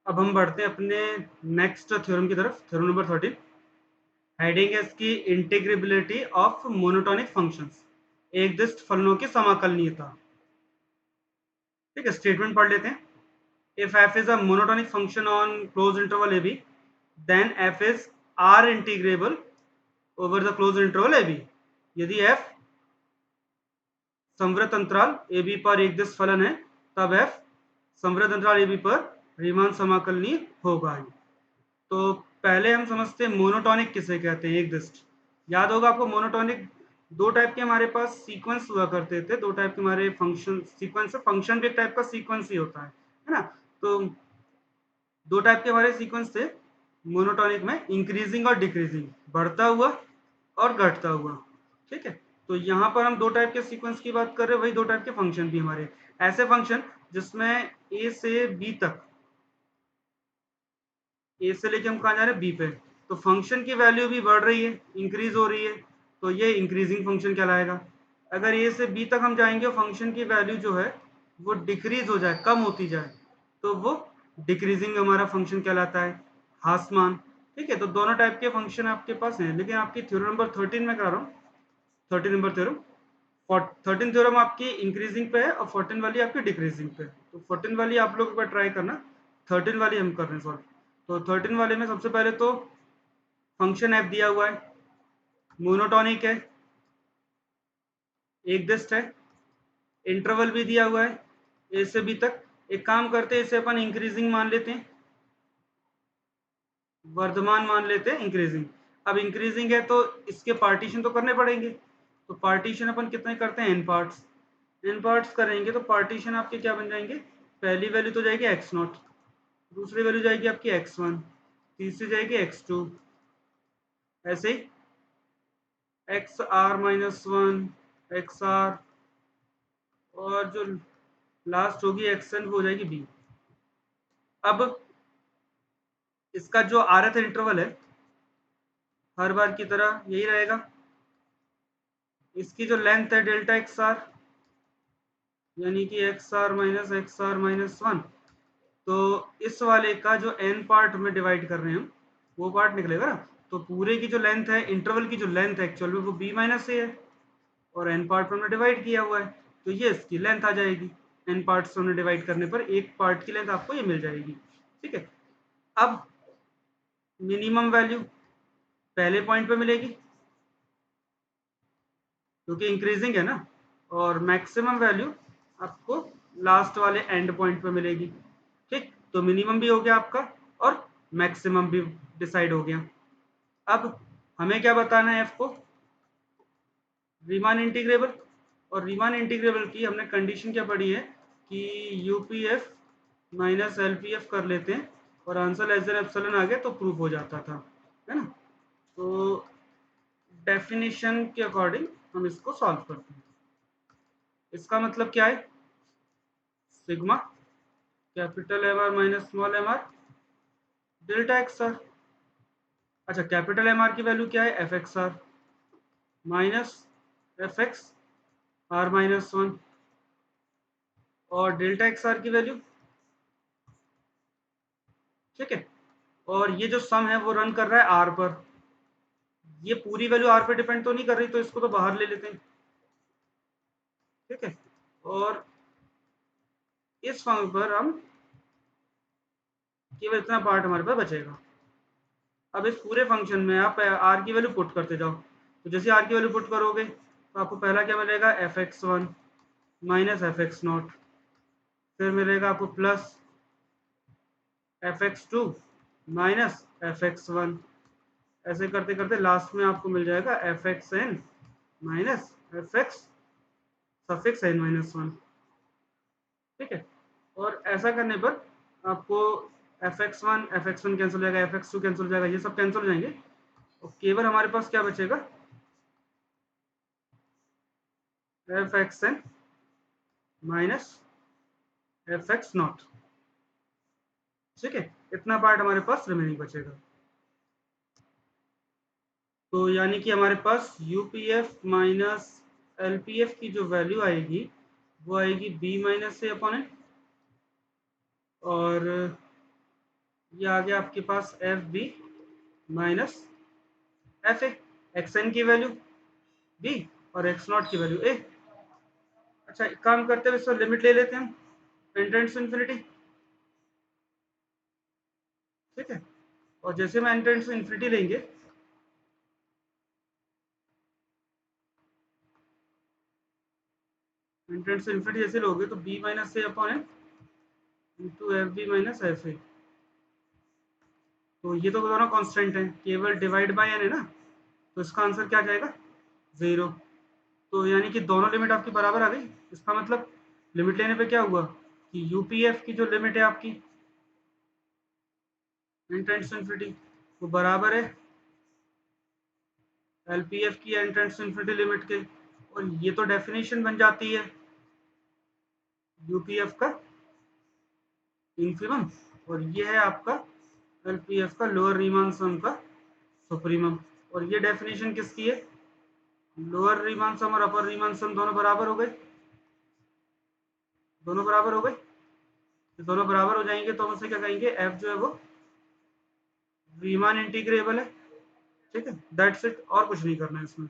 अब हम बढ़ते हैं अपने नेक्स्ट थ्योरम की तरफ, थ्योरम नंबर 13। हेडिंग है इसकी इंटीग्रेबिलिटी ऑफ मोनोटोनिक फंक्शंस, एकदिष्ट फलनों की समाकलनीयता। ठीक है, स्टेटमेंट पढ़ लेते हैं। If f is a monotonic function on closed interval ab, then f is r integrable over the closed interval ab। यदि f संवृत अंतराल ab पर एकदिष्ट फलन है, तब f संवृत अंतराल ab पर रीमान समाकलनीय होगा। तो पहले हम समझते हैं मोनोटॉनिक किसे कहते हैं, एकदिष्ट। याद होगा आपको, मोनोटॉनिक दो टाइप के हमारे पास सीक्वेंस हुआ करते थे, दो टाइप के हमारे फंक्शन सीक्वेंस, फंक्शन भी एक टाइप का सीक्वेंस ही होता है ना। तो दो टाइप के हमारे सीक्वेंस थे मोनोटॉनिक में, इंक्रीजिंग और डिक्रीजिंग, बढ़ता हुआ और घटता हुआ। ठीक है, तो यहाँ पर हम दो टाइप के सीक्वेंस की बात कर रहे हैं, वही दो टाइप के फंक्शन भी हमारे, ऐसे फंक्शन जिसमें ए से बी तक, ए से लेके हम कहाँ जा रहे हैं, बी पे, तो फंक्शन की वैल्यू भी बढ़ रही है, इंक्रीज हो रही है, तो ये इंक्रीजिंग फंक्शन कहलाएगा। अगर ए से बी तक हम जाएंगे, फंक्शन की वैल्यू जो है वो डिक्रीज हो जाए, कम होती जाए, तो वो डिक्रीजिंग हमारा फंक्शन कहलाता है, हासमान। ठीक है, तो दोनों टाइप के फंक्शन आपके पास हैं, लेकिन आपकी थ्योरम नंबर 13 में करा रहा हूँ, 13 नंबर थ्योरम। 13 थ्योरम आपकी इंक्रीजिंग पे है और 14 वाली आपकी डिक्रीजिंग पे है। तो 14 वाली आप लोग एक बार ट्राई करना, 13 वाली हम कर रहे हैं सॉल्व। तो 13 वाले में सबसे पहले तो फंक्शन एफ दिया हुआ है, मोनोटॉनिक है, एकदिष्ट है, इंटरवल भी दिया हुआ है ए से बी तक। एक काम करते हैं, इसे अपन इंक्रीजिंग मान लेते हैं, वर्धमान मान लेते हैं इंक्रीजिंग। अब इंक्रीजिंग है तो इसके पार्टीशन तो करने पड़ेंगे, तो पार्टीशन अपन कितने करते हैं, एन पार्ट्स। एन पार्ट्स करेंगे तो पार्टीशन आपके क्या बन जाएंगे, पहली वैल्यू तो जाएगी एक्स नॉट, दूसरी वैल्यू जाएगी आपकी एक्स वन, तीसरी जाएगी एक्स टू, ऐसे ही X R minus one, X R, और जो लास्ट होगी एक्स एन, वो हो जाएगी बी। अब इसका जो आरथ इंटरवल है हर बार की तरह यही रहेगा, इसकी जो लेंथ है डेल्टा एक्स आर, यानी कि एक्स आर माइनस वन, तो इस वाले का जो एन पार्ट में डिवाइड कर रहे हैं हम, वो पार्ट निकलेगा ना। तो पूरे की जो लेंथ है, इंटरवल की जो लेंथ है एक्चुअल में वो बी माइनस ए है, और एन पार्ट पर हमने डिवाइड किया हुआ है, तो ये इसकी लेंथ आ जाएगी। एन पार्ट से हमने डिवाइड करने पर एक पार्ट की लेंथ आपको ये मिल जाएगी। ठीक है, अब मिनिमम वैल्यू पहले पॉइंट पे मिलेगी क्योंकि इंक्रीजिंग है ना, और मैक्सिमम वैल्यू आपको लास्ट वाले एंड पॉइंट पे मिलेगी। ठीक, तो मिनिमम भी हो गया आपका और मैक्सिमम भी डिसाइड हो गया। अब हमें क्या बताना है, एफ को रीमान इंटीग्रेबल, और रीमान इंटीग्रेबल की हमने कंडीशन क्या पढ़ी है कि यूपीएफ माइनस एलपीएफ कर लेते हैं और आंसर लेस देन एप्सिलॉन आ गया तो प्रूफ हो जाता था, है ना। तो डेफिनेशन के अकॉर्डिंग हम इसको सॉल्व करते हैं। इसका मतलब क्या है, sigma capital M R minus small M R delta X R. अच्छा, कैपिटल एम आर की वैल्यू क्या है, F X R minus F X R minus one, और डेल्टा एक्स आर की वैल्यू, ठीक है, और ये जो सम है वो रन कर रहा है आर पर। ये पूरी वैल्यू आर पे डिपेंड तो नहीं कर रही, तो इसको तो बाहर ले लेते हैं। ठीक है, और इस फंक्शन पर हम केवल इतना पार्ट हमारे पास बचेगा। अब इस पूरे फंक्शन में आप आर की वैल्यू पुट करते जाओ, तो जैसे आर की वैल्यू पुट करोगे तो आपको पहला क्या मिलेगा, F X one minus F X naught, फिर मिलेगा आपको plus F X two minus F X one, ऐसे करते करते लास्ट में आपको मिल जाएगा F X N minus F X suffix N minus one. ठीक है, और ऐसा करने पर आपको एफ एक्स वन कैंसिल हो जाएगा, एफ एक्स टू कैंसिल हो जाएगा, ये सब कैंसिल हो जाएंगे, और केवल हमारे पास क्या बचेगा, F X N minus F X naught. ठीक है, इतना पार्ट हमारे पास रिमेनिंग बचेगा। तो यानी कि हमारे पास यूपीएफ माइनस एलपीएफ की जो वैल्यू आएगी वो आएगी B minus A upon A, और ये आ गया आपके पास F B minus F A, X N की वैल्यू बी और एक्स नॉट की वैल्यू ए। अच्छा एक काम करते हैं, इसको लिमिट ले लेते हैं हम एन टेंड्स टू इन्फिनिटी, ठीक है। और जैसे हम एन टेंड्स टू इन्फिनिटी लेंगे, एन टेंड्स टू इन्फिनिटी जैसे लोगे तो B minus A upon N into F B minus F A. तो ये तो दोनों कांस्टेंट हैं, केवल डिवाइड बाय एन है ना, तो इसका आंसर क्या जाएगा 0। तो यानी कि दोनों लिमिट आपकी बराबर आ गई। इसका मतलब लिमिट लेने पे क्या हुआ कि यूपीएफ की जो लिमिट है आपकी एन टेंड्स टू इन्फिनिटी वो बराबर है एलपीएफ की N tends to infinity limit के। और ये तो डेफिनेशन बन जाती है यूपीएफ का इन्फिमम, और ये है आपका एलपीएफ का लोअर रीमान सम का सुप्रीमम। और ये डेफिनेशन किसकी है, लोअर रीमान सम और अपर रीमान सम दोनों बराबर हो गए, दोनों बराबर हो गए। तो दोनों बराबर हो जाएंगे तो हम उसे क्या कहेंगे, एफ जो है वो रीमान इंटीग्रेबल है, ठीक है। दैट्स इट, और कुछ नहीं करना है इसमें।